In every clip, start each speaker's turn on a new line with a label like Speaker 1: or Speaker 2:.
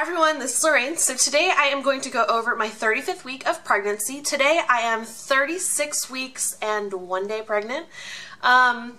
Speaker 1: everyone, this is Lorraine. So today I am going to go over my 35th week of pregnancy. Today I am 36 weeks and 1 day pregnant. So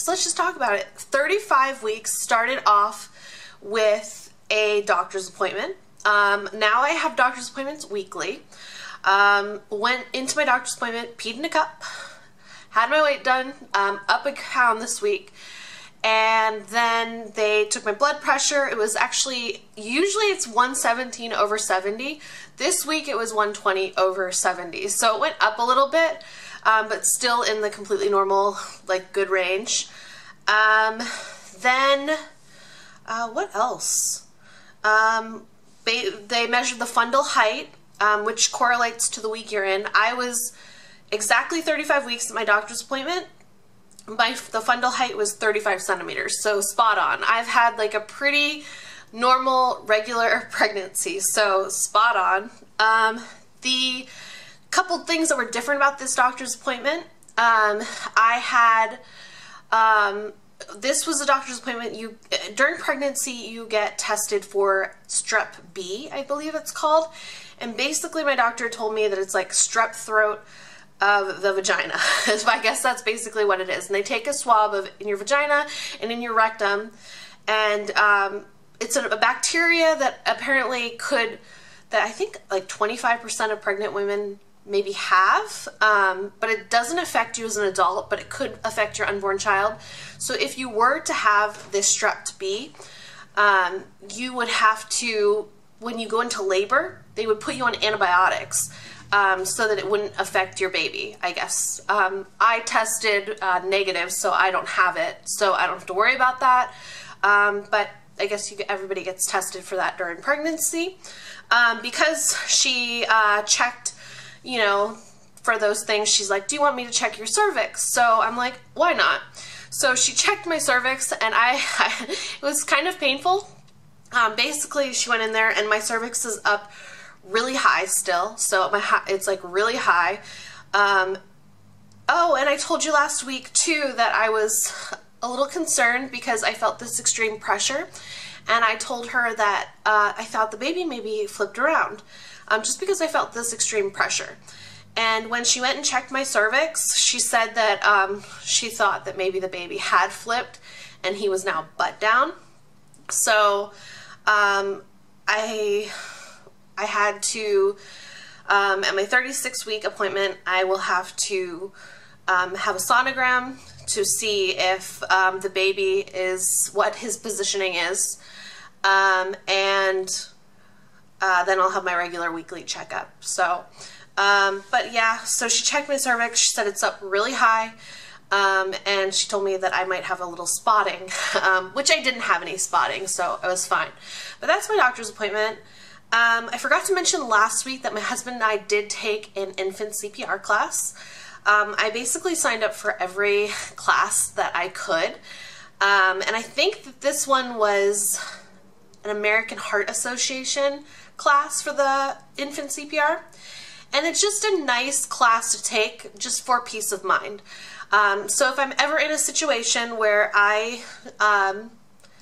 Speaker 1: let's just talk about it. 35 weeks started off with a doctor's appointment. Now I have doctor's appointments weekly. Went into my doctor's appointment, peed in a cup, had my weight done, up a pound this week. And then they took my blood pressure. It was actually, usually it's 117/70. This week it was 120/70. So it went up a little bit, but still in the completely normal, like good range. Then, what else? They measured the fundal height, which correlates to the week you're in. I was exactly 35 weeks at my doctor's appointment. The fundal height was 35 centimeters, so spot on. I've had like a pretty normal, regular pregnancy, so spot on. The couple things that were different about this doctor's appointment, this was a doctor's appointment. During pregnancy, you get tested for strep B, I believe it's called, and basically my doctor told me that it's like strep throat of the vagina. So I guess that's basically what it is. And they take a swab in your vagina and in your rectum, and it's a bacteria that apparently that I think like 25% of pregnant women maybe have, but it doesn't affect you as an adult, but it could affect your unborn child. So if you were to have this strep B, you would have to, when you go into labor, they would put you on antibiotics so that it wouldn't affect your baby, I guess. I tested negative, so I don't have it, so I don't have to worry about that. But I guess everybody gets tested for that during pregnancy. Because she checked, you know, for those things, she's like, do you want me to check your cervix? So I'm like, why not? So she checked my cervix, and it was kind of painful. Basically, she went in there, and my cervix is up really high still, so it's like really high. Oh, and I told you last week too that I was a little concerned because I felt this extreme pressure, and I told her that I thought the baby maybe flipped around, just because I felt this extreme pressure. And when she went and checked my cervix, she said that she thought that maybe the baby had flipped and he was now butt down. So I had to, at my 36-week appointment, I will have to have a sonogram to see if the baby is, what his positioning is, and then I'll have my regular weekly checkup. So, but yeah, so she checked my cervix, she said it's up really high, and she told me that I might have a little spotting, which I didn't have any spotting, so I was fine. But that's my doctor's appointment. I forgot to mention last week that my husband and I did take an infant CPR class. I basically signed up for every class that I could, and I think that this one was an American Heart Association class for the infant CPR, and it's just a nice class to take just for peace of mind. So if I'm ever in a situation where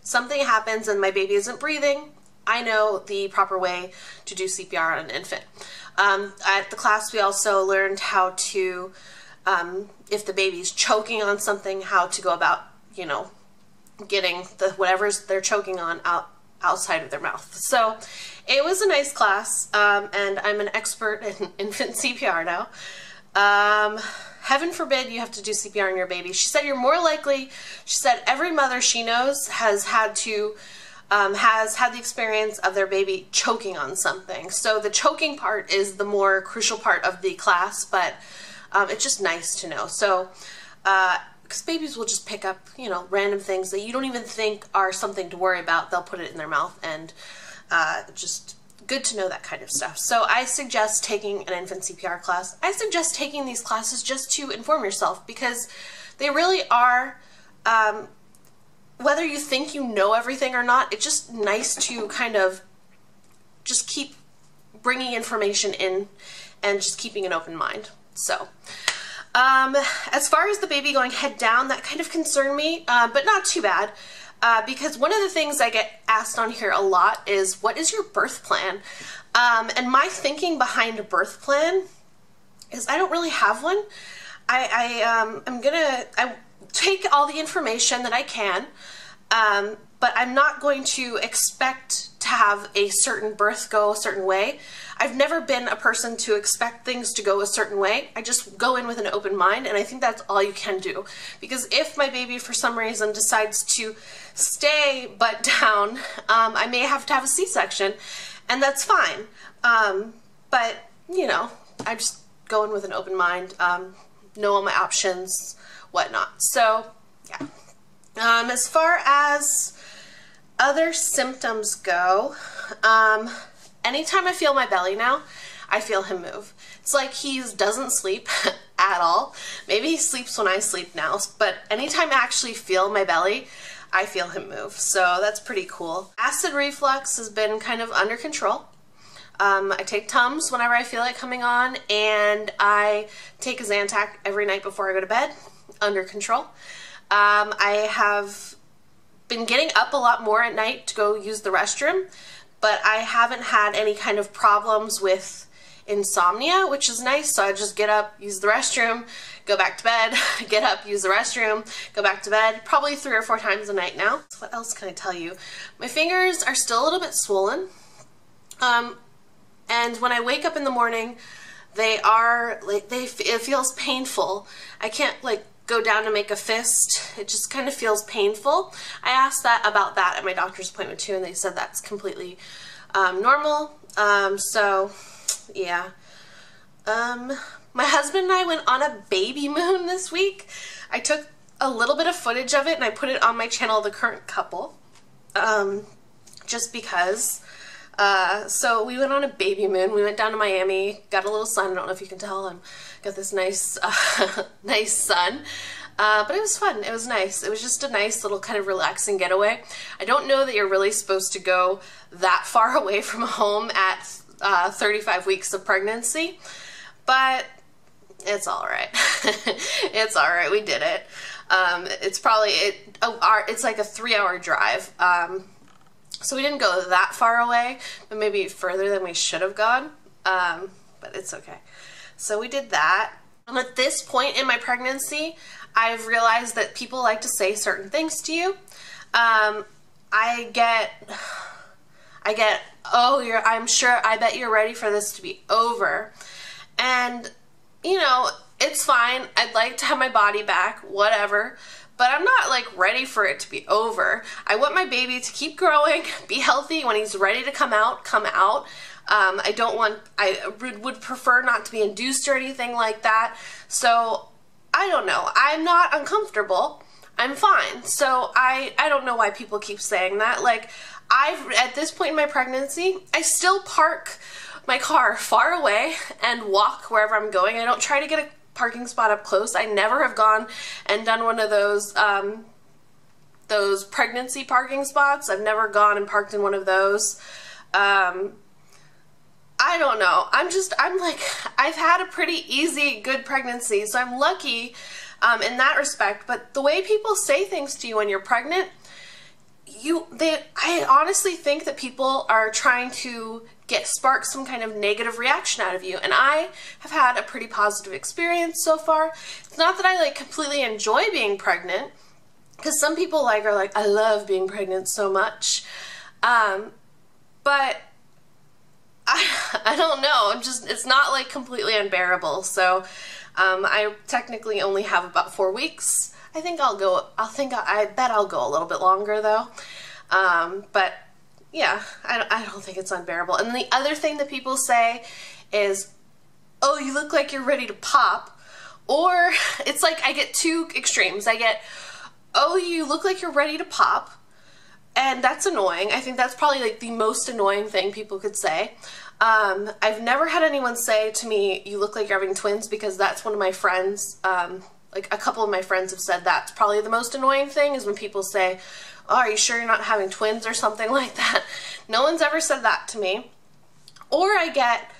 Speaker 1: something happens and my baby isn't breathing, I know the proper way to do CPR on an infant. At the class, we also learned how to, if the baby's choking on something, how to go about, you know, getting whatever they're choking on outside of their mouth. So it was a nice class, and I'm an expert in infant CPR now. Heaven forbid you have to do CPR on your baby. She said you're more likely, she said every mother she knows has had the experience of their baby choking on something. So the choking part is the more crucial part of the class, but it's just nice to know. So, because babies will just pick up, you know, random things that you don't even think are something to worry about. They'll put it in their mouth, and just good to know that kind of stuff. So I suggest taking an infant CPR class. I suggest taking these classes just to inform yourself, because they really are, whether you think you know everything or not, it's just nice to kind of just keep bringing information in and just keeping an open mind. So, as far as the baby going head down, that kind of concerned me, but not too bad. because one of the things I get asked on here a lot is, what is your birth plan? And my thinking behind a birth plan is I don't really have one. I take all the information that I can, but I'm not going to expect to have a certain birth go a certain way. I've never been a person to expect things to go a certain way. I just go in with an open mind, and I think that's all you can do. Because if my baby for some reason decides to stay butt down, I may have to have a C-section, and that's fine. But, you know, I just go in with an open mind, know all my options, whatnot. So, yeah. As far as other symptoms go, anytime I feel my belly now, I feel him move. It's like he doesn't sleep at all. Maybe he sleeps when I sleep now, but anytime I actually feel my belly, I feel him move. So that's pretty cool. Acid reflux has been kind of under control. I take Tums whenever I feel it coming on, and I take a Zantac every night before I go to bed, under control. I have been getting up a lot more at night to go use the restroom, but I haven't had any kind of problems with insomnia, which is nice. So I just get up, use the restroom, go back to bed, get up, use the restroom, go back to bed, probably 3 or 4 times a night now. So what else can I tell you? My fingers are still a little bit swollen. And when I wake up in the morning, they are like, it feels painful. I can't like go down to make a fist. It just kind of feels painful. I asked about that at my doctor's appointment too, and they said that's completely normal. So yeah. My husband and I went on a baby moon this week. I took a little bit of footage of it and I put it on my channel, The Current Couple, just because. So we went on a baby moon. We went down to Miami, got a little sun. I don't know if you can tell. I got this nice, nice sun. But it was fun. It was nice. It was just a nice little kind of relaxing getaway. I don't know that you're really supposed to go that far away from home at 35 weeks of pregnancy, but it's all right. It's all right. We did it. It's probably, it's like a 3-hour drive. So we didn't go that far away, but maybe further than we should have gone, but it's okay. So we did that. And at this point in my pregnancy, I've realized that people like to say certain things to you. I get, oh, I bet you're ready for this to be over. And, you know, it's fine. I'd like to have my body back, whatever. But I'm not like ready for it to be over. I want my baby to keep growing, be healthy. When he's ready to come out, come out. I would prefer not to be induced or anything like that. So I don't know. I'm not uncomfortable. I'm fine. So I don't know why people keep saying that. Like, at this point in my pregnancy, I still park my car far away and walk wherever I'm going. I don't try to get a parking spot up close. I never have gone and done one of those pregnancy parking spots. I've never gone and parked in one of those. I don't know. I'm like, I've had a pretty easy, good pregnancy, so I'm lucky in that respect. But the way people say things to you when you're pregnant, I honestly think that people are trying to spark some kind of negative reaction out of you, and I have had a pretty positive experience so far. It's not that I like completely enjoy being pregnant, because some people are like, I love being pregnant so much, but I don't know. It's not like completely unbearable. So I technically only have about 4 weeks. I bet I'll go a little bit longer though. But yeah, I don't think it's unbearable. And the other thing that people say is, oh, you look like you're ready to pop. Or it's like I get 2 extremes. I get, oh, you look like you're ready to pop. And that's annoying. I think that's probably like the most annoying thing people could say. I've never had anyone say to me, you look like you're having twins, because that's one of my friends, like a couple of my friends have said that's probably the most annoying thing, is when people say, oh, are you sure you're not having twins or something like that? No one's ever said that to me. Or I get,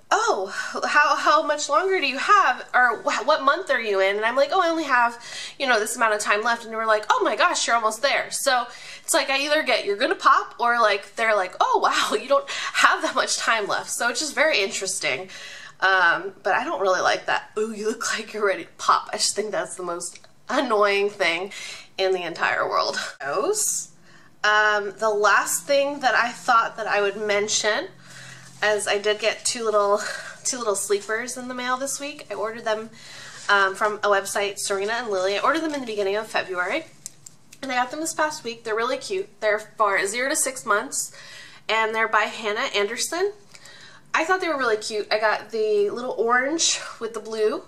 Speaker 1: oh, how much longer do you have, or what month are you in? And I'm like, oh, I only have, you know, this amount of time left. And they were like, oh my gosh, you're almost there. So it's like I either get you're gonna pop, or like they're like, oh wow, you don't have that much time left. So it's just very interesting. But I don't really like that, ooh, you look like you're ready to pop. I just think that's the most annoying thing in the entire world. The last thing that I thought that I would mention, as I did get two little sleepers in the mail this week. I ordered them from a website, Serena and Lily. I ordered them in the beginning of February, and I got them this past week. They're really cute. They're for 0 to 6 months, and they're by Hannah Anderson. I thought they were really cute. I got the little orange with the blue,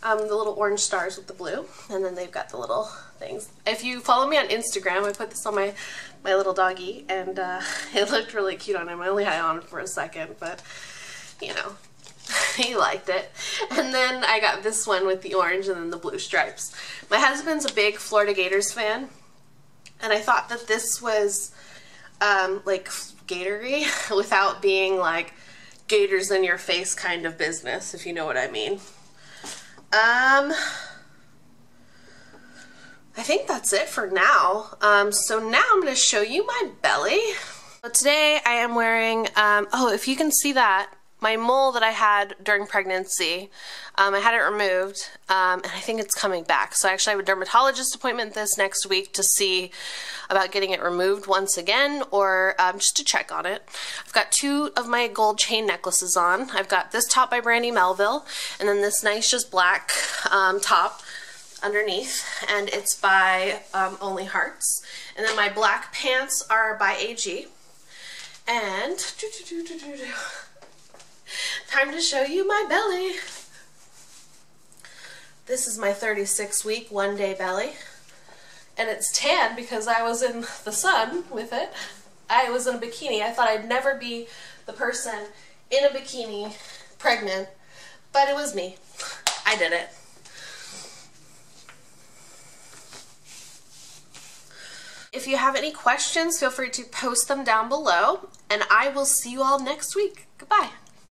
Speaker 1: the little orange stars with the blue, and then they've got the little things. If you follow me on Instagram, I put this on my little doggy, and it looked really cute on him. I only had it on for a second, but you know, he liked it. And then I got this one with the orange and then the blue stripes. My husband's a big Florida Gators fan, and I thought that this was like Gatory without being like gators in your face kind of business, if you know what I mean. I think that's it for now. So now I'm going to show you my belly. So today I am wearing, oh, if you can see that, my mole that I had during pregnancy, I had it removed, and I think it's coming back. So I actually have a dermatologist appointment this next week to see about getting it removed once again, or just to check on it. I've got 2 of my gold chain necklaces on. I've got this top by Brandy Melville, and then this nice just black top underneath, and it's by Only Hearts. And then my black pants are by AG. And time to show you my belly. This is my 36-week, 1-day belly. And it's tan because I was in the sun with it. I was in a bikini. I thought I'd never be the person in a bikini pregnant, but it was me. I did it. If you have any questions, feel free to post them down below, and I will see you all next week. Goodbye.